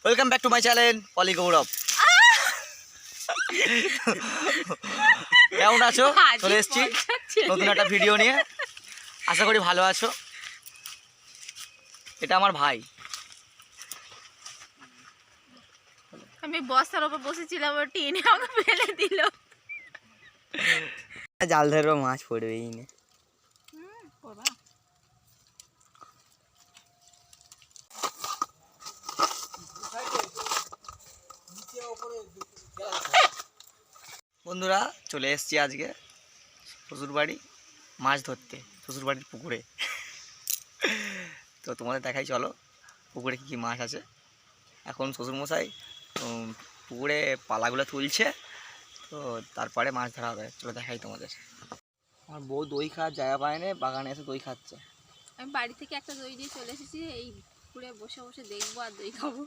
Welcome back to my channel Poli Gaurav. কেমন আছো? চলে এসেছি নতুন একটা ভিডিও নিয়ে, আশা করি ভালো আছো। এটা আমার ভাই। আমি বস্তার উপর বসেছিলাম, ও টেনে আমাকে ফেলে দিল। জাল ধরবো, মাছ পড়বেই না। বন্ধুরা চলে এসেছি আজকে শ্বশুরবাড়ি মাছ ধরতে, শ্বশুরবাড়ির পুকুরে। তো তোমাদের দেখাই, চলো পুকুরে কী কী মাছ আছে। এখন শ্বশুরমশাই পুকুরে পালাগুলো তুলছে, তো তারপরে মাছ ধরা হবে। চলো দেখাই তোমাদের। আমার বউ দই খাওয়ার জায়গা পায় না, বাগানে এসে দই খাচ্ছে। আমি বাড়ি থেকে একটা দই দিয়ে চলে এসেছি, এই পুকুরে বসে বসে দেখবো আর দই খাবো।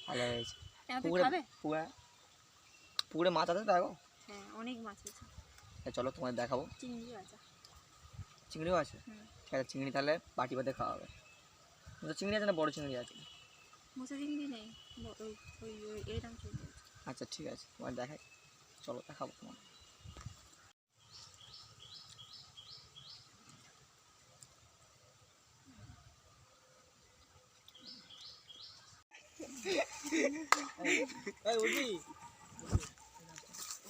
ভালো হয়েছে। পুকুরে পুকুরে মাছ আছে তো এখন? হ্যাঁ, অনেক মাছ আছে। চলো তোমাদের দেখাবো। চিংড়িও আছে। চিংড়িও আছে? ঠিক আছে, চিংড়ি তাহলে বাটি বাদে খাওয়া হবে। চিংড়ি আছে না বড় চিংড়ি আছে? মোচা চিংড়ি নেই, এইরকম চিংড়ি আছে। আচ্ছা ঠিক আছে, তোমার দেখাই, চলো দেখাবো তোমার।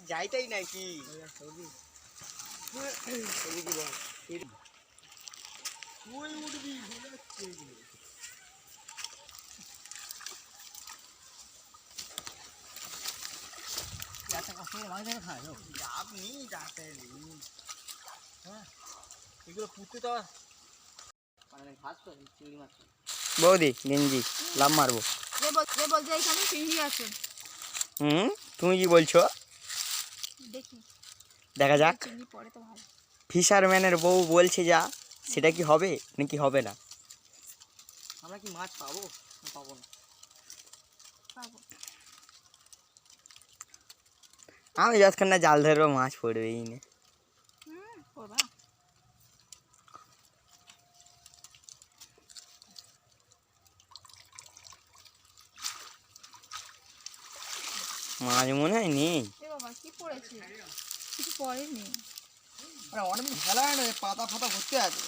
যাইতাই নাকি বৌদি গেঞ্জি লাভ মারবো। বলছে এখানে চিংড়ি আছে। তুমি কি বলছো? দেখি, দেখা যাক। চিংড়ি পড়ে তো ভালো। ফিশারম্যানের বউ বলছে যা, সেটা কি হবে নাকি হবে না? আমরা কি মাছ পাবো না পাবো না? পাবো। আমি যতক্ষণ না জাল ধরবো মাছ পড়বেই না। পড়বা। মাছ মনে হয় নেই। বাবা কি পড়েছে? কিছু পড়েনি। অনেকদিন খেলা হয় না, পাতা ফাতা ভর্তি আছে।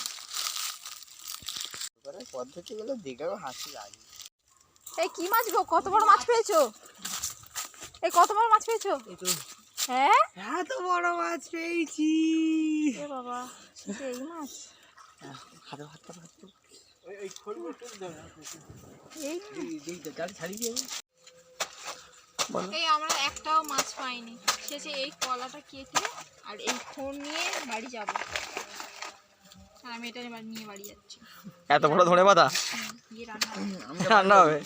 পদ্ধতিগুলো দেখেও হাসি লাগে। এই কি মাছ গো? কত বড় মাছ পেয়েছো? এই কত বড় মাছ পেয়েছো? হ্যাঁ, এত বড় মাছ পেয়েছি। এ বাবা, এটা এই মাছ? হাতে হাত পাতা হাত এই আমরা একটাও মাছ পাইনি। শেষে এই কলাটা কেটে আর এই ফোন নিয়ে বাড়ি যাব। আমি এটা নিয়ে বাড়ি যাচ্ছি। এত বড় ধনে পাতা গিয়ে রান্না রান্না হবে।